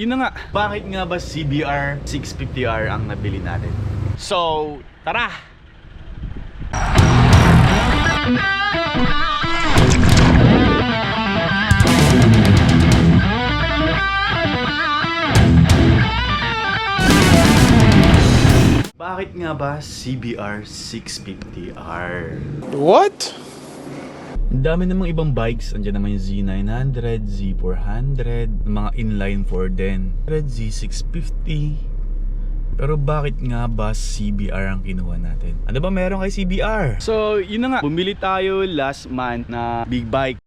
yun na nga. Bakit nga ba CBR 650R ang nabili natin? So, tara! Bakit nga ba CBR 650R? What? Ang dami namang ibang bikes. Andiyan naman yung Z900, Z400, mga inline 4 din, Z650. Pero bakit nga ba CBR ang kinuha natin? Ano ba meron kay CBR? So, yun na nga. Bumili tayo last month na big bike.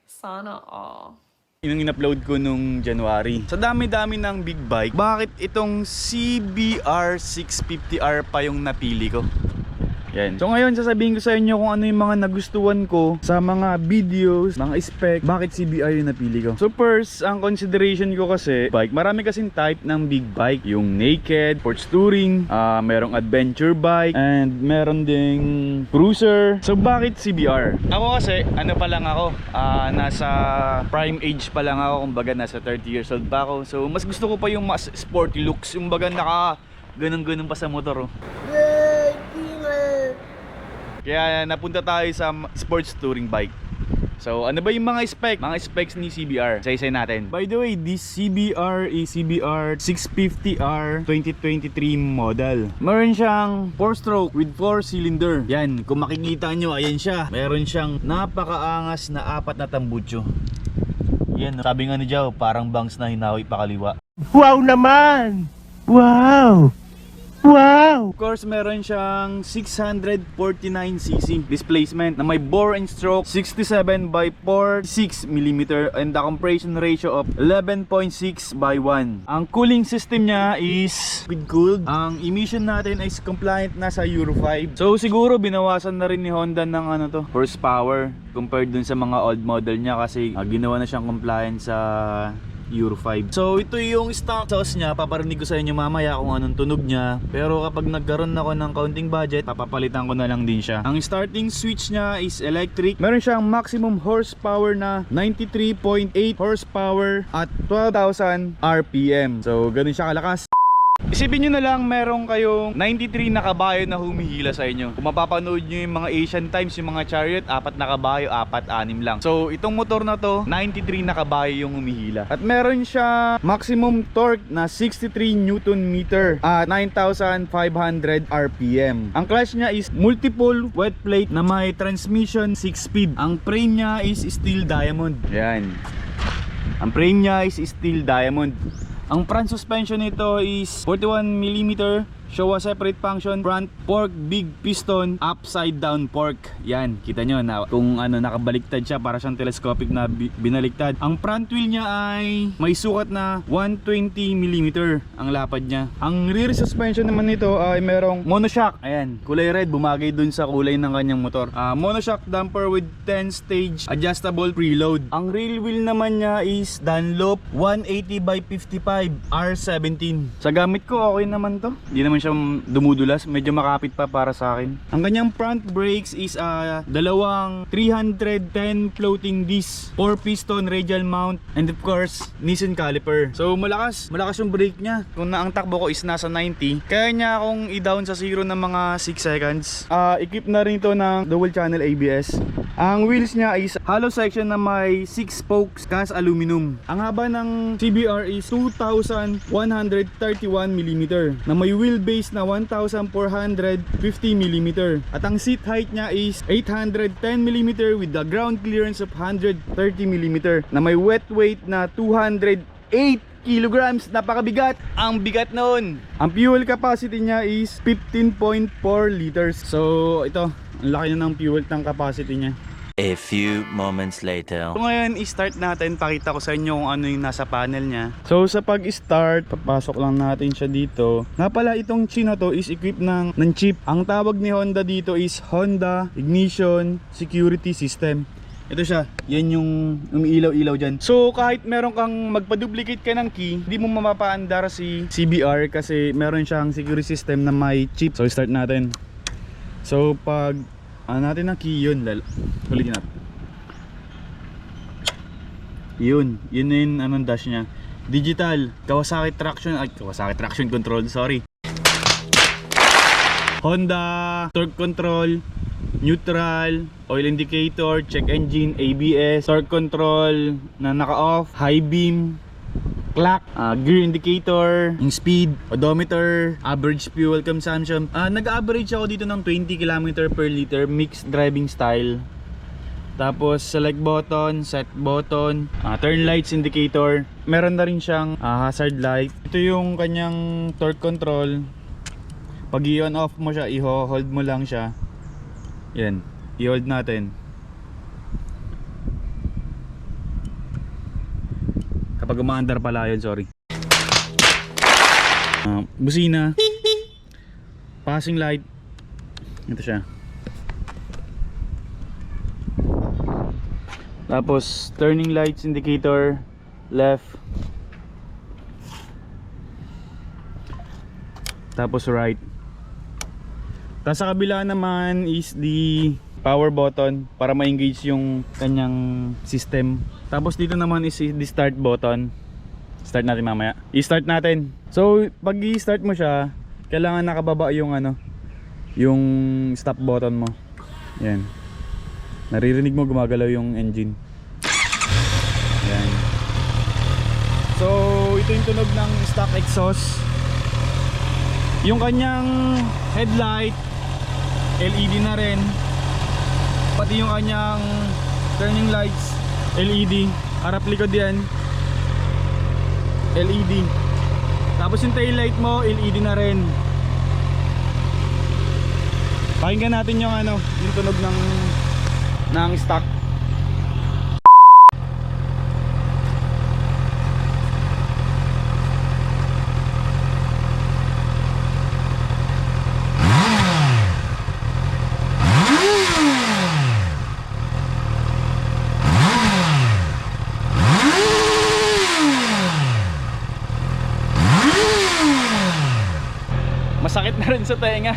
Sana all. Yung in-upload ko nung January. Sa dami-dami ng big bike, bakit itong CBR 650R pa yung napili ko? Yan. So ngayon sasabihin ko sa inyo kung ano yung mga nagustuhan ko sa mga videos, mga spec, bakit CBR yung napili ko. So first, ang consideration ko kasi bike, marami kasing type ng big bike. Yung naked, sports touring, merong adventure bike, and meron ding cruiser. So bakit CBR? Ako kasi, ano pa lang ako, nasa prime age pa lang ako, kumbaga nasa 30 years old pa ako. So mas gusto ko pa yung mas sporty looks, yung baga naka ganun-ganun pa sa motor. Kaya napunta tayo sa sports touring bike. So ano ba yung mga spec? Mga specs ni CBR, isa-isa natin. By the way, this CBR is CBR 650R 2023 model. Meron siyang 4-stroke with 4-cylinder. Yan, kung makikita nyo, ayan siya. Meron siyang napakaangas na 4 na tambutso. Yan, sabi nga ni Joe, parang bangs na hinawi pa kaliwa. Wow naman! Wow! Wow! Of course, meron siyang 649cc displacement na may bore and stroke 67 by 46mm and the compression ratio of 11.6 by 1. Ang cooling system niya is liquid cooled. Ang emission natin is compliant na sa Euro 5. So siguro binawasan na rin ni Honda ng horsepower compared dun sa mga old model niya kasi ginawa na siyang compliant sa Euro 5. So ito yung stock sauce niya. Paparinig ko sa inyo mamaya kung anong tunog niya. Pero kapag nagkaroon ako ng counting budget, papapalitan ko na lang din siya. Ang starting switch niya is electric. Meron siyang maximum horsepower na 93.8 horsepower at 12,000 RPM. So ganun siya kalakas. Isipin nyo na lang meron kayong 93 na kabayo na humihila sa inyo. Kung mapapanood nyo yung mga Asian Times, yung mga Chariot, 4 na kabayo, 4, 6 lang. So itong motor na to, 93 na kabayo yung humihila. At meron siya maximum torque na 63 Nm at 9,500 RPM. Ang clutch niya is multiple wet plate na may transmission 6-speed. Ang frame niya is steel diamond. Yan. Ang frame niya is steel diamond. Ang front suspension nito is 41mm, show a separate function, front fork, big piston, upside down fork. Yan, kita nyo na kung nakabaliktad siya, para siyang telescopic na binaliktad. Ang front wheel niya ay may sukat na 120mm ang lapad niya. Ang rear suspension naman nito ay merong monoshock. Ayan, kulay red, bumagay dun sa kulay ng kanyang motor. Monoshock damper with 10 stage adjustable preload. Ang rear wheel naman niya is Dunlop 180/55 R17. Sa gamit ko okay naman to. Hindi naman siya dumudulas, medyo makapit pa para sa akin. Ang kanyang front brakes is dalawang 310 floating disc, 4 piston radial mount, and of course Nissan caliper. So malakas yung brake niya. Kung ang takbo ko is nasa 90, kaya niya akong i-down sa 0 ng mga 6 seconds. Equip na rin ito ng dual channel ABS. Ang wheels niya is hollow section na may 6 spokes cast aluminum. Ang haba ng CBR is 2,131mm na may wheelbase na 1,450mm. At ang seat height niya is 810mm with the ground clearance of 130mm na may wet weight na 208 kilograms. Napakabigat. Ang bigat noon. Ang fuel capacity niya is 15.4 liters. So ito, ang laki na ng fuel tank capacity niya. A few moments later. So ngayon, i-start natin. Pakita ko sa inyo kung ano yung nasa panel niya. So sa pag-start, papasok lang natin siya dito. Nga pala, itong Qi na to is equipped ng chip. Ang tawag ni Honda dito is Honda Ignition Security System. Ito siya, yan yung umiilaw-ilaw dyan. So kahit meron kang magpa-duplicate ka ng key, hindi mo mapapaandar si CBR kasi meron siyang security system na may chip. So start natin. So pag natin ng key, yun ulitin natin. Yun na yung dash nya. digital, Kawasaki traction control, sorry. Honda, torque control, neutral, oil indicator, check engine, ABS, torque control na naka-off, high beam, clock, gear indicator, yung speed, odometer, average fuel consumption. Nag-average ako dito ng 20 km per liter, mixed driving style. Tapos select button, set button, turn lights indicator. Meron na rin siyang hazard light. Ito yung kanyang torque control. Pag i-on off mo siya, i-hold mo lang siya. Yan, i-hold natin. Kapag umaandar pala yun, sorry. Busina, passing light. Ito siya. Tapos turning lights indicator, left. Tapos right. Tapos sa kabila naman is the power button para ma-engage yung kanyang system. Tapos dito naman is the start button. Start natin mamaya. I-start natin. So pag i-start mo siya, kailangan nakababa yung yung stop button mo. Yan. Naririnig mo gumagalaw yung engine. Yan. So ito yung tunog ng stock exhaust. Yung kanyang headlight LED na rin. Pati yung kanyang turning lights LED. Harap likod yan LED. Tapos yung tail light mo LED na rin. Pakinggan natin yung yung tunog ng stock. Masakit na rin sa tenga.